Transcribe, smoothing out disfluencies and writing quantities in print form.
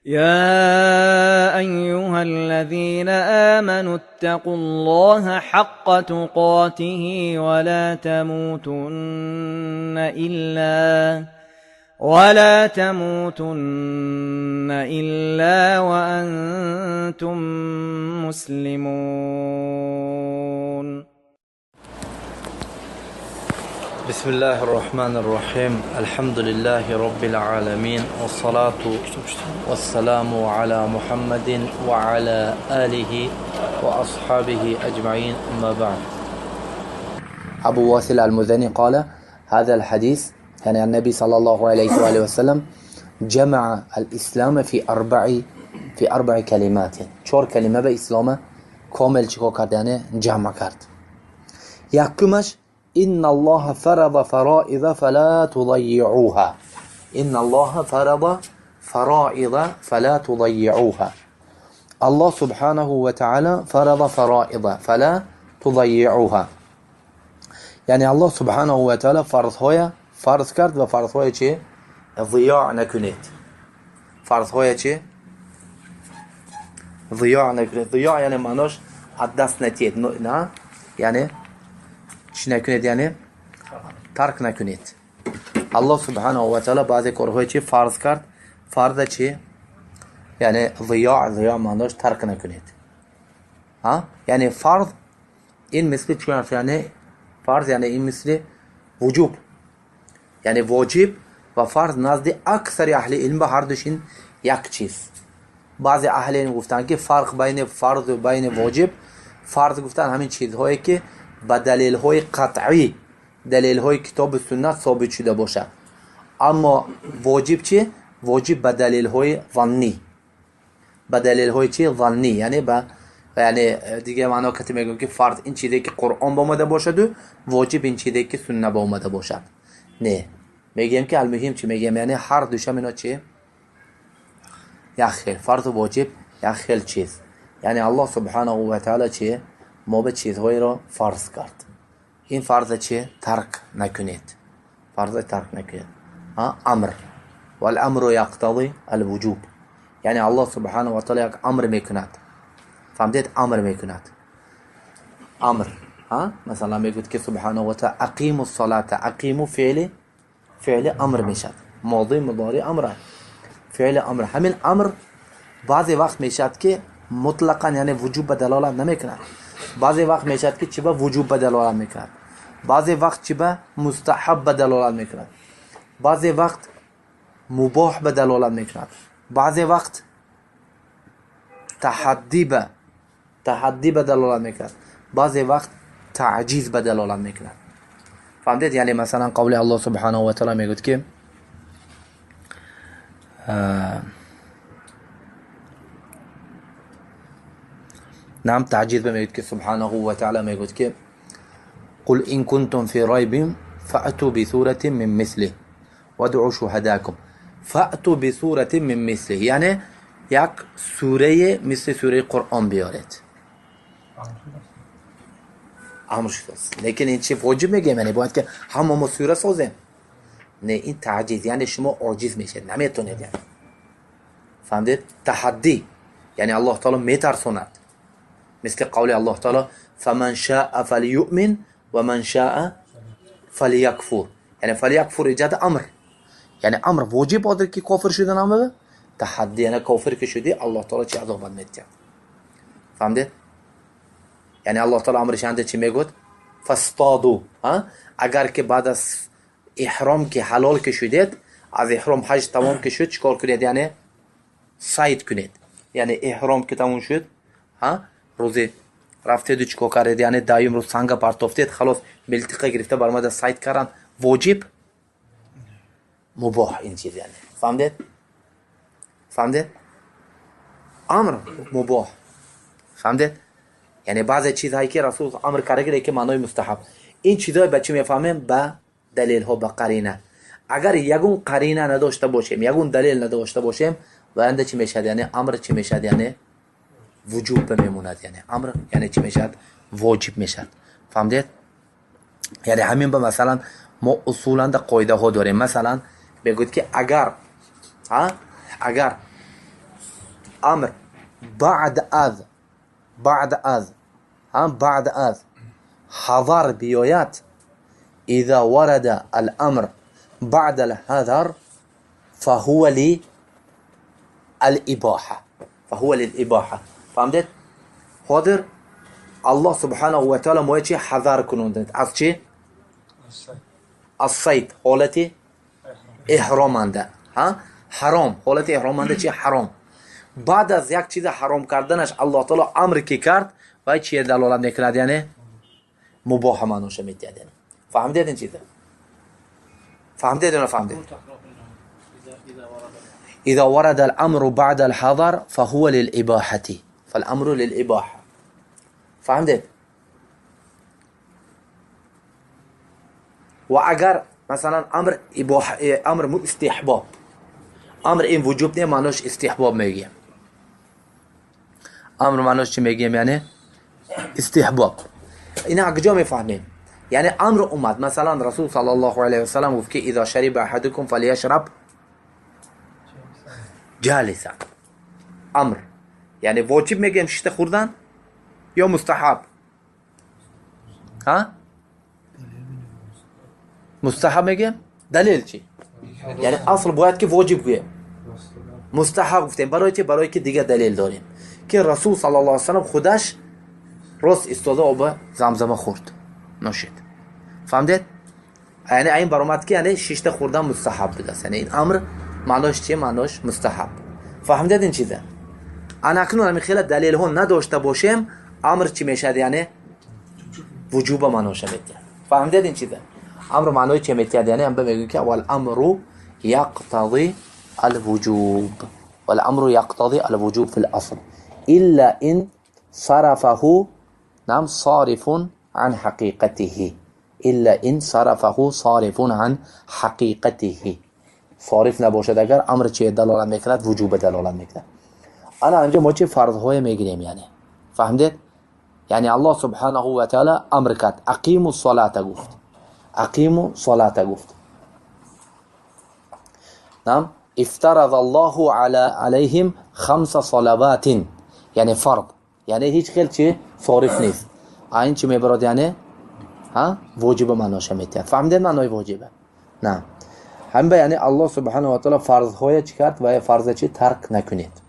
يا أيها الذين آمنوا اتقوا الله حق تقاته ولا تموتن إلا وأنتم مسلمون. بسم الله الرحمن الرحيم. الحمد لله رب العالمين، والصلاة والسلام على محمد وعلى آله وأصحابه أجمعين، أما بعد. أبو واصل المزني قال: هذا الحديث يعني النبي صلى الله عليه وآله وسلم جمع الإسلام في أربع كلمات. 4 كلمة بإسلام كامل چیکار کرد؟ یعنی جمع کرد. یکمش إن الله فرض فرائض فلا تضيعوها. إن الله فرض فرائض فلا تضيعوها. الله سبحانه وتعالى فرض فرائض فلا تضيعوها. یعنی الله سبحانه وتعالى فرض کرد و فرضهای چه؟ ضیاع نکنید. فرضهای چه؟ ضیاع نکنید. ضیاع یعنی معناش از دست ندید، نه؟ یعنی چی نکنید؟ یعنی ترک نکنید. الله سبحانه و تعالی بعضی کارهای چی فرض کرد؟ فرض چی؟ یعنی ضیاع معناش ترک نکنید. یعنی فرض این مثل چی است؟ یعنی فرض یعنی این مثل وجوب، یعنی واجب و فرض نزد اکثر اهل علم به هر دوشین یک چیز. بعضی اهل علم گفتن که فرق بین فرض و بین واجب، فرض گفتن همین چیزهایی که با دلیل های قطعی، دلیل های کتاب و سنت ثابت شده باشه. اما واجب چی؟ واجب با دلیل های ظنی. با دلیل های چی؟ ظنی. یعنی دیگه معنا کتی میگم که فرض این چیزی که قرآن با اومده باشد و واجب این چیزی که سنت با اومده باشد. نه، میگیم که المهم چی میگیم؟ یعنی هر دوشم اینا چی؟ یک خیل فرض و واجب یک خیل چیز. یعنی الله سبحانه و تعالی چی؟ ما به چیزهایی را فرض کرد. این فرض چه؟ ترک نکنید. فرض ترک نکنید. امر والامر یقتضی الوجوب. یعنی الله سبحانه و تعالی یک امر میکند. فهمتید؟ امر میکند. امر مثلا میگوید که سبحانه و تعالی اقیموا الصلاة. اقیموا فعل امر میشد. ماضی مضارع امر. فعل امر. همین امر بعضی وقت میشد که مطلقا یعنی وجوب به دلالت نمیکند. بعضی وقت میشد که چی به وجوب به دلالت میکند. بعضی وقت چی به مستحب به دلالت میکند. بعضی وقت مباح به دلالت میکند. بعضی وقت تحدی به دلالت میکند. بعضی وقت تعجیز به دلالت میکند. فهمتید؟ یعنی مثلا قول الله سبحانه و تعالی میگوید که نعم تعجیز بمیگوید که سبحانه و تعالی میگوید که قل ان کنتم فی ریب فأتوا بسورة من مثله وادعوا شهداءکم. فأتوا بسورة من مثله یعنی یک سوره مثل سوره قرآن بیارید. امر شده است. لیکن این چی واجب میگه؟ یعنی باید که همه سوره سازیم. نه، این تعجیز یعنی شما عاجز میشید، نمیتونید. یعنی فهمید؟ تحدی یعنی الله تعالی میترساند. مثل قول الله تعالی فمن شاء فلیؤمن و من شاء فلیکفر. یعنی فلیکفر ایجاد امر، یعنی امر واجب بوده که کافر شدن امر. تحدی یعنی کافر که شدی الله تعالی چه عذاب میده. فهمید؟ یعنی الله تعالی امرش انده چی میگوید؟ فاصطادوا. اگر که بعد از احرام که حلال که شدید، از احرام حج تمام که شد، چیکار کنید؟ یعنی صید کنید. یعنی احرام که تمام شد، روزی رفتید و چیکار کردید؟ یعنی دایم روز سنگ پرتافتید، خلاص ملتقه گرفته برآمده صید کردن. واجب مباح این چیز. یعنی فهمید؟ امر مباح. فهمید؟ یعنی بعضی چیزهایی که رسول امر کرده که معنای مستحب، این چیزها بچه میفهمیم با دلیل ها، با قرینه. اگر یگون قرینه نداشته باشیم، یگون دلیل نداشته باشیم، وانده چی میشد؟ یعنی امر چی میشد؟ یعنی وجوب بمیموند. یعنی امر یعنی چی میشد؟ واجب میشد. فهمید؟ یعنی همین به مثلا ما اصولا قاعده ها داریم. مثلا بگوید که اگر امر بعد از حضر بیاید، اذا ورد الامر بعد الحذر فهو للاباحه. فهمتید؟ حاضر الله سبحانه و تعالی ما چی حذر کنند از چی؟ از صید، حالت احرامنده. حرام، حالت احرامنده چی؟ حرام. بعد از یک چیز حرام کردنش الله تعالی امر که کرد و چی دلالت میکند؟ یعنی مباح معنوش میتید. فهمیدید این چیزه؟ فهمیدید یا نفهمیدید؟ اذا ورد الامر بعد الحظر فهو للاباحه، فالامر للاباحه. فهمیدید؟ و اگر مثلا امر استحباب، امر این وجوب نه، معنوش استحباب میگیم. امر معنوش چی میگیم؟ یعنی استحباب. اینا کجا میفهمیم؟ یعنی امر اومد، مثلا رسول صلی الله علیه و سلم گفت که اذا شرب احدکم فلیشرب جالسا. امر یعنی واجب میگیم شیشه خوردن یا مستحب؟ مستحب میگیم. دلیل چی؟ یعنی اصل باید که واجب گویم. مستحب گفتیم برای چی؟ برای که دیگه دلیل داریم که رسول صلی الله علیه و سلم خودش راست استاده آب زمزمه خورد، نوشید. فهمدید؟ یعنی این برآمد که یعنی شیشه خوردن مستحب بوده. یعنی این امر معناش چیه؟ معناش مستحب. فهمدید این چیزه؟ انا اکنون همین خیلی دلیل ها نداشته باشیم، امر چی میشه؟ یعنی وجوب معناش میده. فهمدید این چیزه؟ امر معنای چی میتید؟ یعنی هم بگیم که والامر یقتضی الوجوب، والامر یقتضی الوجوب فی الاصل الا ان صرفه صارف عن حقیقته، الا ان صرفه صارف عن حقیقته. صارف نباشد اگر امر چی دلالت میکند؟ وجوب دلالت میکند. انا اینجا ما چه فرض‌های میگیریم؟ یعنی فهمیدید؟ یعنی الله سبحانه و تعالی امر کرد اقیموا الصلاة، گفت اقیموا الصلاة، گفت افترض الله علیهم 5 صلوات، یعنی فرض، یعنی هیچ خیلی چی صارف نیست. این چی میبرد؟ یعنی واجب معناش میتید. فهمیدید معنای واجبه؟ نه، هم به یعنی الله سبحانه و تعالی فرض های چی کرد و فرض چی ترک نکنید.